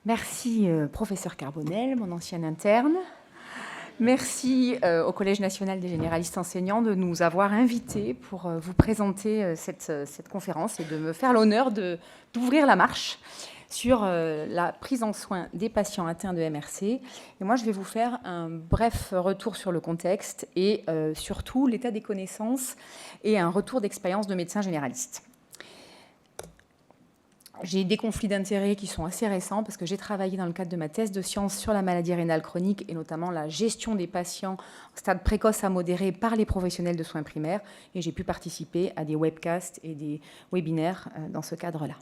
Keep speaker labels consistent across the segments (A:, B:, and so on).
A: Merci, professeur Carbonel, mon ancien interne. Merci au Collège national des généralistes enseignants de nous avoir invités pour vous présenter cette conférence et de me faire l'honneur d'ouvrir la marche sur la prise en soin des patients atteints de MRC. Et moi, je vais vous faire un bref retour sur le contexte et surtout l'état des connaissances et un retour d'expérience de médecins généralistes. J'ai des conflits d'intérêts qui sont assez récents parce que j'ai travaillé dans le cadre de ma thèse de sciences sur la maladie rénale chronique et notamment la gestion des patients en stade précoce à modéré par les professionnels de soins primaires et j'ai pu participer à des webcasts et des webinaires dans ce cadre-là.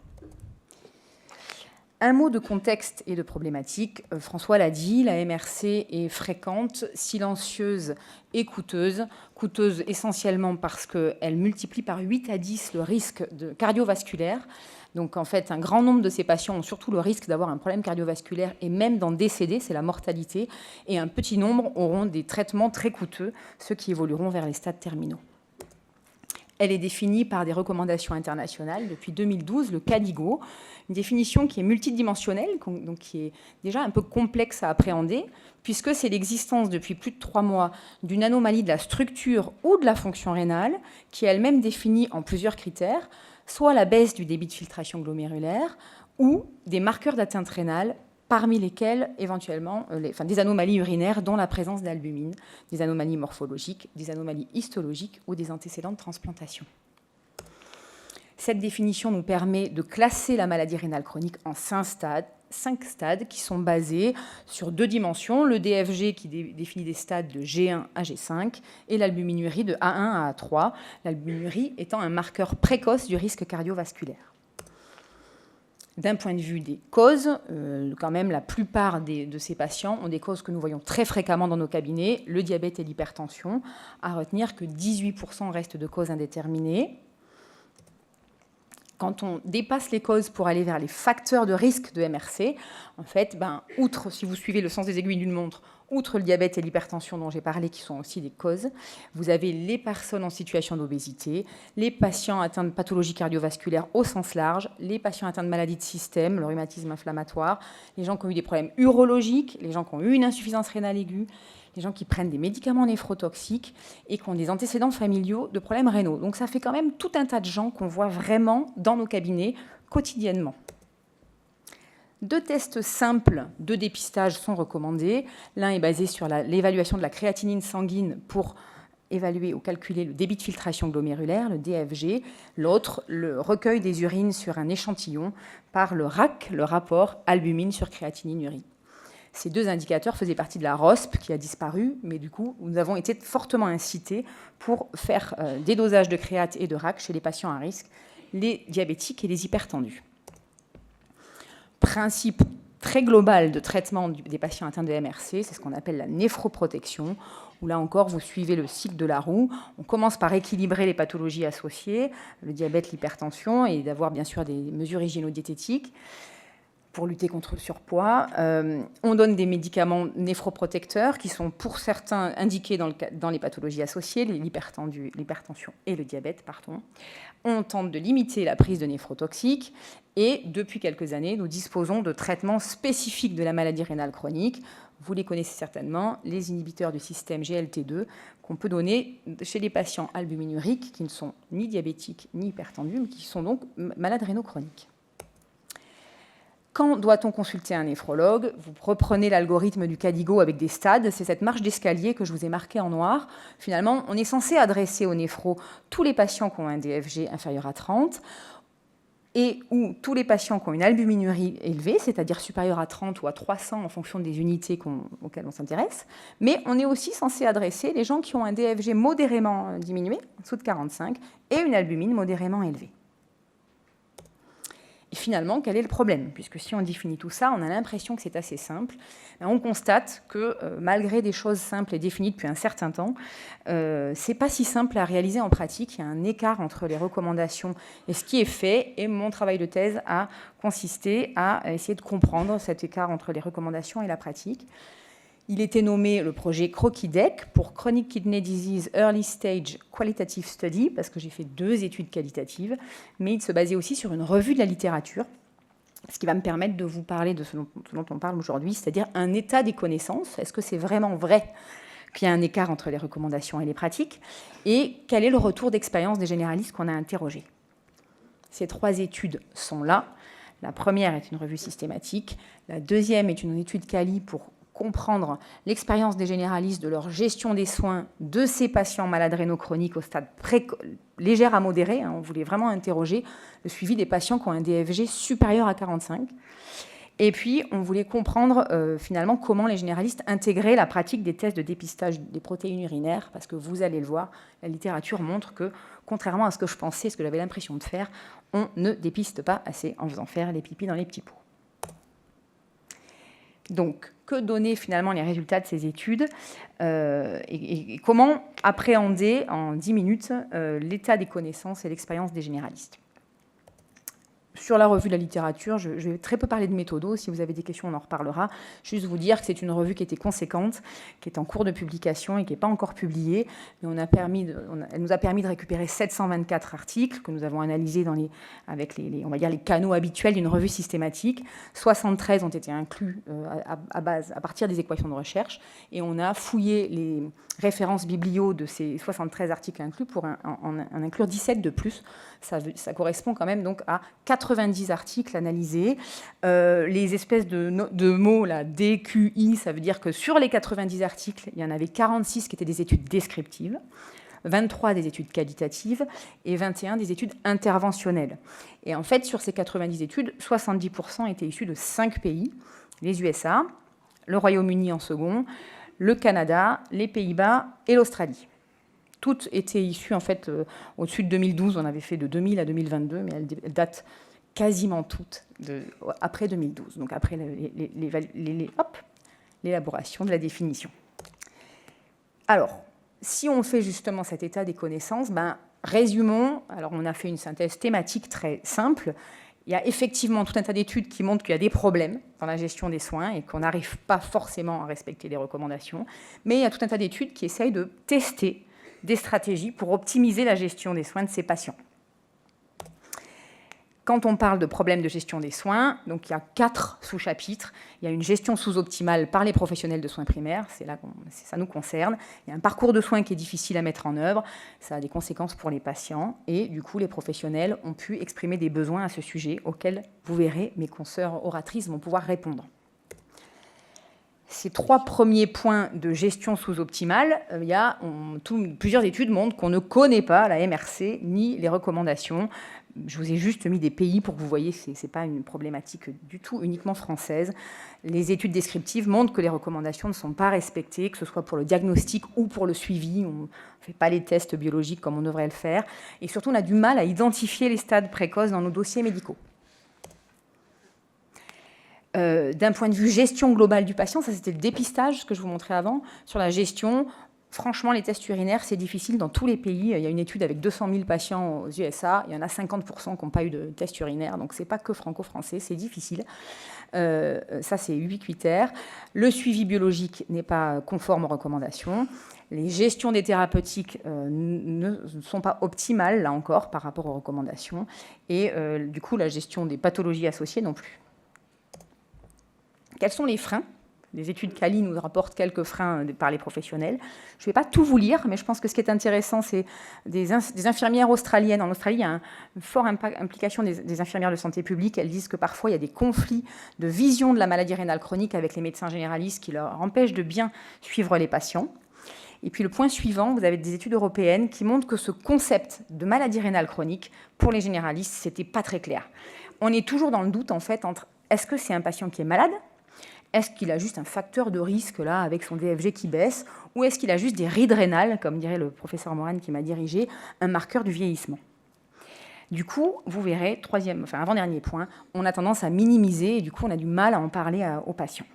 A: Un mot de contexte et de problématique. François l'a dit, la MRC est fréquente, silencieuse et coûteuse. Coûteuse essentiellement parce qu'elle multiplie par 8 à 10 le risque cardiovasculaire. Donc en fait, un grand nombre de ces patients ont surtout le risque d'avoir un problème cardiovasculaire et même d'en décéder, c'est la mortalité. Et un petit nombre auront des traitements très coûteux, ceux qui évolueront vers les stades terminaux. Elle est définie par des recommandations internationales depuis 2012, le CADIGO, une définition qui est multidimensionnelle, donc qui est déjà un peu complexe à appréhender, puisque c'est l'existence depuis plus de 3 mois d'une anomalie de la structure ou de la fonction rénale, qui est elle-même définie en plusieurs critères, soit la baisse du débit de filtration glomérulaire ou des marqueurs d'atteinte rénale, parmi lesquels, éventuellement, des anomalies urinaires, dont la présence d'albumine, des anomalies morphologiques, des anomalies histologiques ou des antécédents de transplantation. Cette définition nous permet de classer la maladie rénale chronique en 5 stades qui sont basés sur 2 dimensions, le DFG qui définit des stades de G1 à G5 et l'albuminurie de A1 à A3, l'albuminurie étant un marqueur précoce du risque cardiovasculaire. D'un point de vue des causes, quand même la plupart de ces patients ont des causes que nous voyons très fréquemment dans nos cabinets, le diabète et l'hypertension, à retenir que 18% restent de causes indéterminées. Quand on dépasse les causes pour aller vers les facteurs de risque de MRC, en fait, outre, si vous suivez le sens des aiguilles d'une montre, outre le diabète et l'hypertension dont j'ai parlé, qui sont aussi des causes, vous avez les personnes en situation d'obésité, les patients atteints de pathologies cardiovasculaires au sens large, les patients atteints de maladies de système, le rhumatisme inflammatoire, les gens qui ont eu des problèmes urologiques, les gens qui ont eu une insuffisance rénale aiguë, les gens qui prennent des médicaments néphrotoxiques et qui ont des antécédents familiaux de problèmes rénaux. Donc ça fait quand même tout un tas de gens qu'on voit vraiment dans nos cabinets quotidiennement. 2 tests simples de dépistage sont recommandés. L'un est basé sur l'évaluation de la créatinine sanguine pour évaluer ou calculer le débit de filtration glomérulaire, le DFG. L'autre, le recueil des urines sur un échantillon par le RAC, le rapport albumine sur créatinine urine. Ces 2 indicateurs faisaient partie de la ROSP qui a disparu, mais du coup, nous avons été fortement incités pour faire des dosages de créate et de RAC chez les patients à risque, les diabétiques et les hypertendus. Principe très global de traitement des patients atteints de MRC, c'est ce qu'on appelle la néphroprotection, où là encore, vous suivez le cycle de la roue. On commence par équilibrer les pathologies associées, le diabète, l'hypertension, et d'avoir bien sûr des mesures hygiéno-diététiques pour lutter contre le surpoids. On donne des médicaments néphroprotecteurs qui sont pour certains indiqués dans les pathologies associées, l'hypertension et le diabète, pardon. On tente de limiter la prise de néphrotoxiques et depuis quelques années, nous disposons de traitements spécifiques de la maladie rénale chronique. Vous les connaissez certainement, les inhibiteurs du système GLT2 qu'on peut donner chez les patients albuminuriques qui ne sont ni diabétiques ni hypertendus, mais qui sont donc malades rénaux chroniques. Quand doit-on consulter un néphrologue? Vous reprenez l'algorithme du CADIGO avec des stades. C'est cette marche d'escalier que je vous ai marquée en noir. Finalement, on est censé adresser au néphro tous les patients qui ont un DFG inférieur à 30 et ou tous les patients qui ont une albuminurie élevée, c'est-à-dire supérieure à 30 ou à 300 en fonction des unités auxquelles on s'intéresse. Mais on est aussi censé adresser les gens qui ont un DFG modérément diminué, en dessous de 45, et une albumine modérément élevée. Et finalement, quel est le problème? Puisque si on définit tout ça, on a l'impression que c'est assez simple. On constate que malgré des choses simples et définies depuis un certain temps, c'est pas si simple à réaliser en pratique. Il y a un écart entre les recommandations et ce qui est fait. Et mon travail de thèse a consisté à essayer de comprendre cet écart entre les recommandations et la pratique. Il était nommé le projet CROKIDEC pour Chronic Kidney Disease Early Stage Qualitative Study, parce que j'ai fait 2 études qualitatives, mais il se basait aussi sur une revue de la littérature ce qui va me permettre de vous parler de ce dont on parle aujourd'hui, c'est-à-dire un état des connaissances. Est-ce que c'est vraiment vrai qu'il y a un écart entre les recommandations et les pratiques? Et quel est le retour d'expérience des généralistes qu'on a interrogés? Ces 3 études sont là. La première est une revue systématique. La deuxième est une étude quali pour comprendre l'expérience des généralistes de leur gestion des soins de ces patients malades rénaux chroniques au stade légère à modéré. On voulait vraiment interroger le suivi des patients qui ont un DFG supérieur à 45. Et puis, on voulait comprendre finalement comment les généralistes intégraient la pratique des tests de dépistage des protéines urinaires, parce que vous allez le voir, la littérature montre que, contrairement à ce que je pensais, ce que j'avais l'impression de faire, on ne dépiste pas assez en faisant faire les pipis dans les petits pots. Donc, que donnaient finalement les résultats de ces études et comment appréhender en 10 minutes l'état des connaissances et l'expérience des généralistes. Sur la revue de la littérature, je vais très peu parler de méthodo. Si vous avez des questions, on en reparlera. Juste vous dire que c'est une revue qui était conséquente, qui est en cours de publication et qui n'est pas encore publiée. Mais elle nous a permis de récupérer 724 articles que nous avons analysés avec on va dire les canaux habituels d'une revue systématique. 73 ont été inclus à partir des équations de recherche. Et on a fouillé les références biblio de ces 73 articles inclus pour en inclure 17 de plus. Ça correspond quand même donc à 90 articles analysés. Les espèces de mots, là, D, Q, I, ça veut dire que sur les 90 articles, il y en avait 46 qui étaient des études descriptives, 23 des études qualitatives et 21 des études interventionnelles. Et en fait, sur ces 90 études, 70% étaient issus de 5 pays, les USA, le Royaume-Uni en second, le Canada, les Pays-Bas et l'Australie. Toutes étaient issues, en fait, au-dessus de 2012. On avait fait de 2000 à 2022, mais elles datent quasiment toutes après 2012, donc après l'élaboration de la définition. Alors, si on fait justement cet état des connaissances, résumons. Alors, on a fait une synthèse thématique très simple. Il y a effectivement tout un tas d'études qui montrent qu'il y a des problèmes dans la gestion des soins et qu'on n'arrive pas forcément à respecter les recommandations. Mais il y a tout un tas d'études qui essayent de tester des stratégies pour optimiser la gestion des soins de ces patients. Quand on parle de problèmes de gestion des soins, donc il y a 4 sous-chapitres. Il y a une gestion sous-optimale par les professionnels de soins primaires, ça nous concerne. Il y a un parcours de soins qui est difficile à mettre en œuvre, ça a des conséquences pour les patients. Et du coup, les professionnels ont pu exprimer des besoins à ce sujet auxquels, vous verrez, mes consoeurs oratrices vont pouvoir répondre. Ces 3 premiers points de gestion sous-optimale, plusieurs études montrent qu'on ne connaît pas la MRC ni les recommandations. Je vous ai juste mis des pays pour que vous voyez, ce n'est pas une problématique du tout uniquement française. Les études descriptives montrent que les recommandations ne sont pas respectées, que ce soit pour le diagnostic ou pour le suivi. On ne fait pas les tests biologiques comme on devrait le faire. Et surtout, on a du mal à identifier les stades précoces dans nos dossiers médicaux. D'un point de vue gestion globale du patient, ça c'était le dépistage, ce que je vous montrais avant. Sur la gestion, franchement, les tests urinaires, c'est difficile dans tous les pays. Il y a une étude avec 200 000 patients aux USA. Il y en a 50% qui n'ont pas eu de test urinaire. Donc, ce n'est pas que franco-français, c'est difficile. Ça, c'est ubiquitaire. Le suivi biologique n'est pas conforme aux recommandations. Les gestions des thérapeutiques ne sont pas optimales, là encore, par rapport aux recommandations. Et du coup, la gestion des pathologies associées non plus. Quels sont les freins? Les études Cali nous rapportent quelques freins par les professionnels. Je ne vais pas tout vous lire, mais je pense que ce qui est intéressant, c'est des infirmières australiennes. En Australie, il y a une forte implication des infirmières de santé publique. Elles disent que parfois, il y a des conflits de vision de la maladie rénale chronique avec les médecins généralistes qui leur empêchent de bien suivre les patients. Et puis le point suivant, vous avez des études européennes qui montrent que ce concept de maladie rénale chronique, pour les généralistes, ce n'était pas très clair. On est toujours dans le doute, en fait, entre est-ce que c'est un patient qui est malade ? Est-ce qu'il a juste un facteur de risque là avec son DFG qui baisse, ou est-ce qu'il a juste des rides rénales, comme dirait le professeur Moran qui m'a dirigé, un marqueur du vieillissement? Du coup, vous verrez, avant-dernier point, on a tendance à minimiser et du coup on a du mal à en parler aux patients.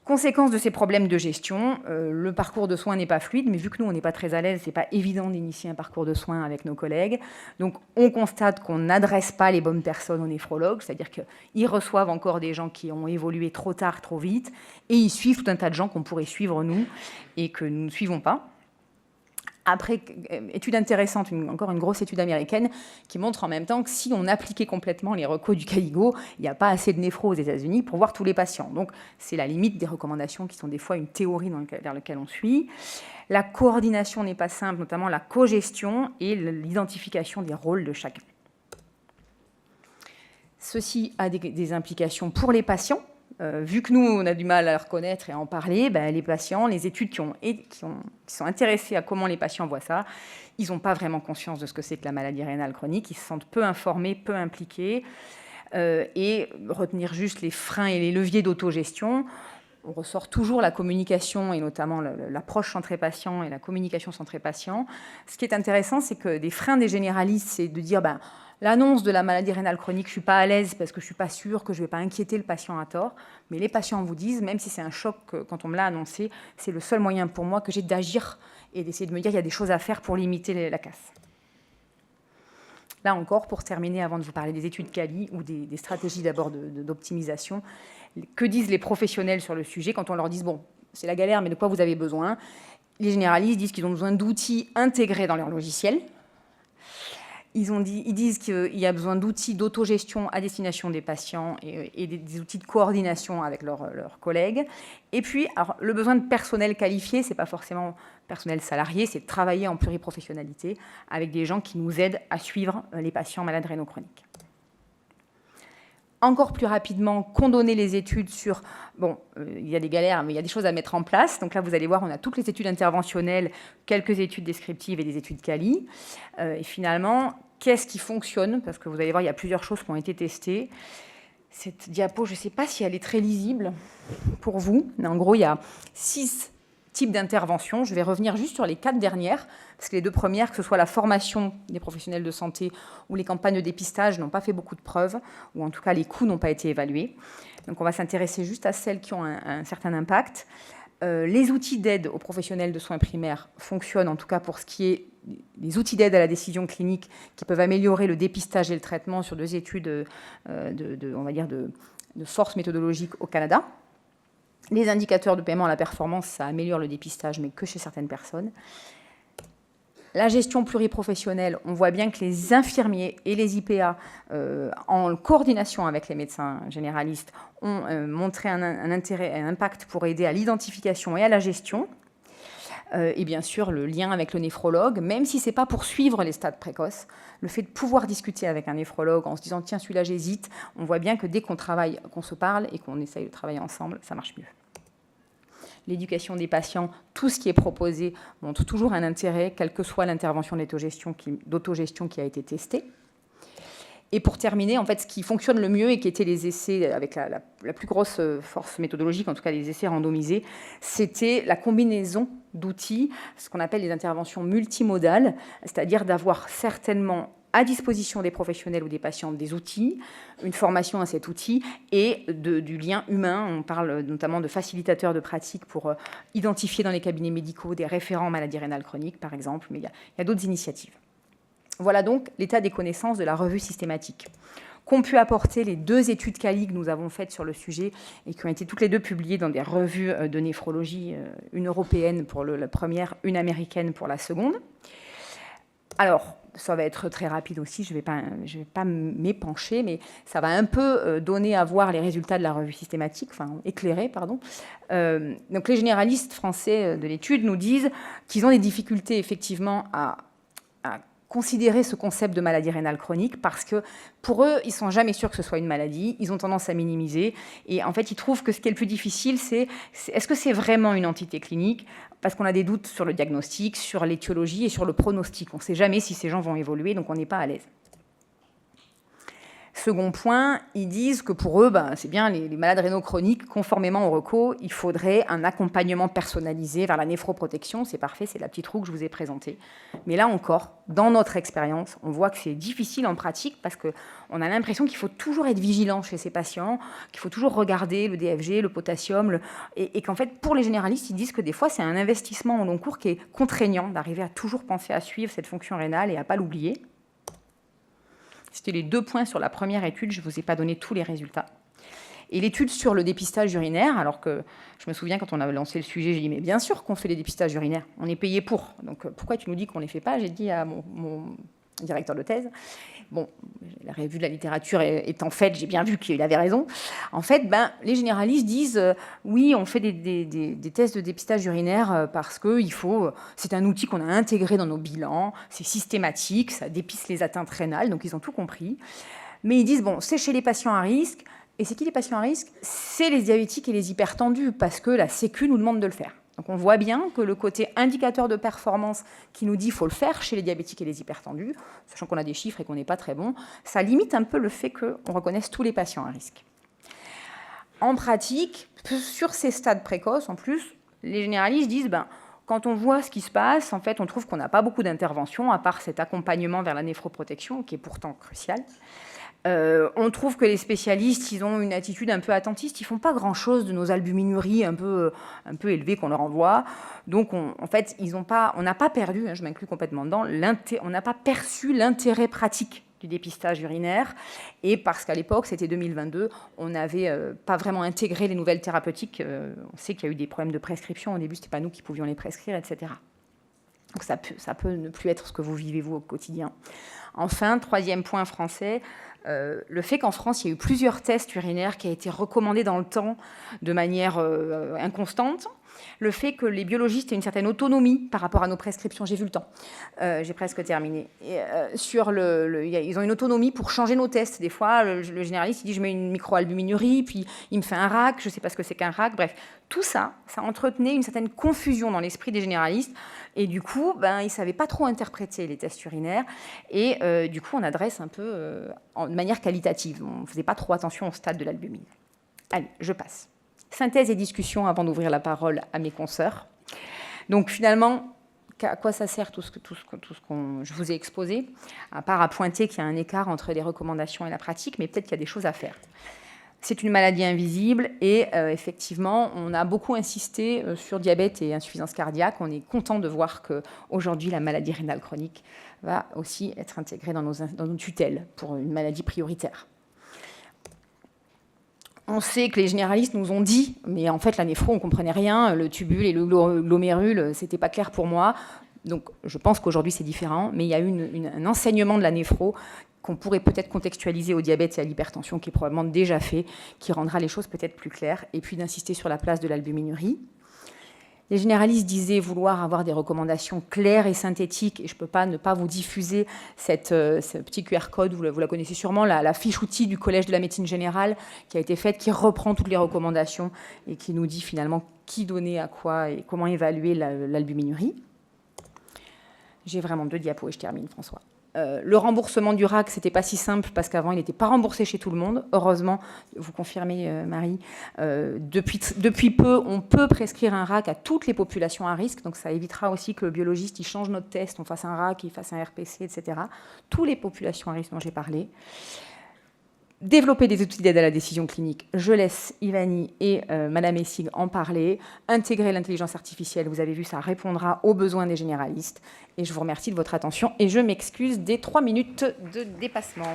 A: Conséquence de ces problèmes de gestion, le parcours de soins n'est pas fluide, mais vu que nous, on n'est pas très à l'aise, ce n'est pas évident d'initier un parcours de soins avec nos collègues. Donc, on constate qu'on n'adresse pas les bonnes personnes aux néphrologues, c'est-à-dire qu'ils reçoivent encore des gens qui ont évolué trop tard, trop vite, et ils suivent tout un tas de gens qu'on pourrait suivre, nous, et que nous ne suivons pas. Après, étude intéressante, encore une grosse étude américaine, qui montre en même temps que si on appliquait complètement les recos du CALIGO, il n'y a pas assez de néphro aux États-Unis pour voir tous les patients. Donc, c'est la limite des recommandations qui sont des fois une théorie vers laquelle on suit. La coordination n'est pas simple, notamment la cogestion et l'identification des rôles de chacun. Ceci a des implications pour les patients. Vu que nous, on a du mal à reconnaître et à en parler, les patients, les études qui sont intéressées à comment les patients voient ça, ils n'ont pas vraiment conscience de ce que c'est que la maladie rénale chronique. Ils se sentent peu informés, peu impliqués. Et retenir juste les freins et les leviers d'autogestion. On ressort toujours la communication et notamment l'approche centrée patient et la communication centrée patient. Ce qui est intéressant, c'est que des freins des généralistes, c'est de dire l'annonce de la maladie rénale chronique, je ne suis pas à l'aise parce que je ne suis pas sûre que je ne vais pas inquiéter le patient à tort. Mais les patients vous disent, même si c'est un choc quand on me l'a annoncé, c'est le seul moyen pour moi que j'ai d'agir et d'essayer de me dire qu'il y a des choses à faire pour limiter la casse. Là encore, pour terminer, avant de vous parler des études Cali ou des stratégies d'abord d'optimisation, que disent les professionnels sur le sujet quand on leur dit « bon, c'est la galère, mais de quoi vous avez besoin ?» Les généralistes disent qu'ils ont besoin d'outils intégrés dans leur logiciel. Ils disent qu'il y a besoin d'outils d'autogestion à destination des patients et des outils de coordination avec leurs collègues. Et puis, alors, le besoin de personnel qualifié, ce n'est pas forcément personnel salarié, c'est de travailler en pluriprofessionnalité avec des gens qui nous aident à suivre les patients malades rénaux chroniques. Encore plus rapidement, condonner les études sur... Bon, il y a des galères, mais il y a des choses à mettre en place. Donc là, vous allez voir, on a toutes les études interventionnelles, quelques études descriptives et des études Cali. Et finalement, qu'est-ce qui fonctionne? Parce que vous allez voir, il y a plusieurs choses qui ont été testées. Cette diapo, je ne sais pas si elle est très lisible pour vous. Mais en gros, il y a 6 types d'interventions. Je vais revenir juste sur les 4 dernières, parce que les 2 premières, que ce soit la formation des professionnels de santé ou les campagnes de dépistage, n'ont pas fait beaucoup de preuves, ou en tout cas, les coûts n'ont pas été évalués. Donc, on va s'intéresser juste à celles qui ont un certain impact. Les outils d'aide aux professionnels de soins primaires fonctionnent, en tout cas pour ce qui est des outils d'aide à la décision clinique qui peuvent améliorer le dépistage et le traitement sur 2 études on va dire de force méthodologique au Canada. Les indicateurs de paiement à la performance, ça améliore le dépistage, mais que chez certaines personnes. La gestion pluriprofessionnelle, on voit bien que les infirmiers et les IPA, en coordination avec les médecins généralistes, ont montré un intérêt, un impact pour aider à l'identification et à la gestion. Et bien sûr, le lien avec le néphrologue, même si ce n'est pas pour suivre les stades précoces, le fait de pouvoir discuter avec un néphrologue en se disant « tiens, celui-là, j'hésite », on voit bien que dès qu'on travaille, qu'on se parle et qu'on essaye de travailler ensemble, ça marche mieux. L'éducation des patients, tout ce qui est proposé montre toujours un intérêt, quelle que soit l'intervention d'autogestion qui a été testée. Et pour terminer, en fait, ce qui fonctionne le mieux et qui étaient les essais avec la plus grosse force méthodologique, en tout cas les essais randomisés, c'était la combinaison d'outils, ce qu'on appelle les interventions multimodales, c'est-à-dire d'avoir certainement à disposition des professionnels ou des patients des outils, une formation à cet outil et du lien humain. On parle notamment de facilitateurs de pratique pour identifier dans les cabinets médicaux des référents en maladie rénale chronique, par exemple, mais il y a d'autres initiatives. Voilà donc l'état des connaissances de la revue systématique qu'ont pu apporter les 2 études Cali que nous avons faites sur le sujet et qui ont été toutes les 2 publiées dans des revues de néphrologie, une européenne pour la première, une américaine pour la seconde. Alors, ça va être très rapide aussi, je ne vais pas m'épancher, mais ça va un peu donner à voir les résultats de la revue systématique, enfin éclairer, pardon. Donc les généralistes français de l'étude nous disent qu'ils ont des difficultés effectivement à considérer ce concept de maladie rénale chronique parce que pour eux, ils ne sont jamais sûrs que ce soit une maladie, ils ont tendance à minimiser et en fait, ils trouvent que ce qui est le plus difficile, c'est est-ce que c'est vraiment une entité clinique? Parce qu'on a des doutes sur le diagnostic, sur l'étiologie et sur le pronostic. On ne sait jamais si ces gens vont évoluer, donc on n'est pas à l'aise. Second point, ils disent que pour eux, c'est bien les malades rénaux chroniques, conformément au RECO, il faudrait un accompagnement personnalisé vers la néphroprotection. C'est parfait, c'est la petite roue que je vous ai présentée. Mais là encore, dans notre expérience, on voit que c'est difficile en pratique parce qu'on a l'impression qu'il faut toujours être vigilant chez ces patients, qu'il faut toujours regarder le DFG, le potassium, et qu'en fait, pour les généralistes, ils disent que des fois, c'est un investissement au long cours qui est contraignant d'arriver à toujours penser à suivre cette fonction rénale et à ne pas l'oublier. C'était les 2 points sur la première étude, je ne vous ai pas donné tous les résultats. Et l'étude sur le dépistage urinaire, alors que je me souviens quand on avait lancé le sujet, j'ai dit mais bien sûr qu'on fait les dépistages urinaires, on est payé pour. Donc pourquoi tu nous dis qu'on ne les fait pas? J'ai dit à mon directeur de thèse. Bon, la revue de la littérature étant faite, j'ai bien vu qu'il avait raison. En fait, les généralistes disent oui, on fait des tests de dépistage urinaire parce que c'est un outil qu'on a intégré dans nos bilans, c'est systématique, ça dépiste les atteintes rénales, donc ils ont tout compris. Mais ils disent bon, c'est chez les patients à risque. Et c'est qui les patients à risque? C'est les diabétiques et les hypertendus, parce que la Sécu nous demande de le faire. Donc on voit bien que le côté indicateur de performance qui nous dit qu'il faut le faire chez les diabétiques et les hypertendus, sachant qu'on a des chiffres et qu'on n'est pas très bon, ça limite un peu le fait qu'on reconnaisse tous les patients à risque. En pratique, sur ces stades précoces, en plus, les généralistes disent quand on voit ce qui se passe, en fait, on trouve qu'on n'a pas beaucoup d'interventions, à part cet accompagnement vers la néphroprotection, qui est pourtant crucial. On trouve que les spécialistes, ils ont une attitude un peu attentiste, ils ne font pas grand-chose de nos albuminuries un peu élevées qu'on leur envoie. Donc, en fait, on n'a pas perdu, je m'inclus complètement dedans, on n'a pas perçu l'intérêt pratique du dépistage urinaire. Et parce qu'à l'époque, c'était 2022, on n'avait pas vraiment intégré les nouvelles thérapeutiques. On sait qu'il y a eu des problèmes de prescription. Au début, ce n'était pas nous qui pouvions les prescrire, etc. Donc ça peut ne plus être ce que vous vivez, vous, au quotidien. Enfin, troisième point français, le fait qu'en France, il y a eu plusieurs tests urinaires qui ont été recommandés dans le temps de manière inconstante. Le fait que les biologistes aient une certaine autonomie par rapport à nos prescriptions, j'ai vu le temps, j'ai presque terminé. Et, ils ont une autonomie pour changer nos tests. Des fois, le généraliste, il dit je mets une microalbuminurie, puis il me fait un RAC, je ne sais pas ce que c'est qu'un RAC. Bref, tout ça, ça entretenait une certaine confusion dans l'esprit des généralistes. Et du coup, ils ne savaient pas trop interpréter les tests urinaires. Et du coup, on adresse un peu de manière qualitative. On ne faisait pas trop attention au stade de l'albumine. Allez, je passe. Synthèse et discussion avant d'ouvrir la parole à mes consoeurs. Donc finalement, à quoi ça sert tout ce que je vous ai exposé? À part à pointer qu'il y a un écart entre les recommandations et la pratique, mais peut-être qu'il y a des choses à faire. C'est une maladie invisible et effectivement, on a beaucoup insisté sur diabète et insuffisance cardiaque. On est content de voir qu'aujourd'hui, la maladie rénale chronique va aussi être intégrée dans nos tutelles pour une maladie prioritaire. On sait que les généralistes nous ont dit, mais en fait, la néphro, on ne comprenait rien, le tubule et le glomérule, ce n'était pas clair pour moi. Donc, je pense qu'aujourd'hui, c'est différent, mais il y a eu un enseignement de la néphro qu'on pourrait peut-être contextualiser au diabète et à l'hypertension, qui est probablement déjà fait, qui rendra les choses peut-être plus claires, et puis d'insister sur la place de l'albuminurie. Les généralistes disaient vouloir avoir des recommandations claires et synthétiques, et je ne peux pas ne pas vous diffuser ce petit QR code, vous la connaissez sûrement, la fiche outil du Collège de la médecine générale qui a été faite, qui reprend toutes les recommandations et qui nous dit finalement qui donner à quoi et comment évaluer l'albuminurie. J'ai vraiment 2 diapos et je termine, François. Le remboursement du RAC, ce n'était pas si simple parce qu'avant, il n'était pas remboursé chez tout le monde. Heureusement, vous confirmez, Marie, depuis peu, on peut prescrire un RAC à toutes les populations à risque. Donc, ça évitera aussi que le biologiste il change notre test, on fasse un RAC, il fasse un RPC, etc. Toutes les populations à risque dont j'ai parlé. Développer des outils d'aide à la décision clinique. Je laisse Ivani et Madame Essig en parler. Intégrer l'intelligence artificielle, vous avez vu, ça répondra aux besoins des généralistes. Et je vous remercie de votre attention et je m'excuse des 3 minutes de dépassement.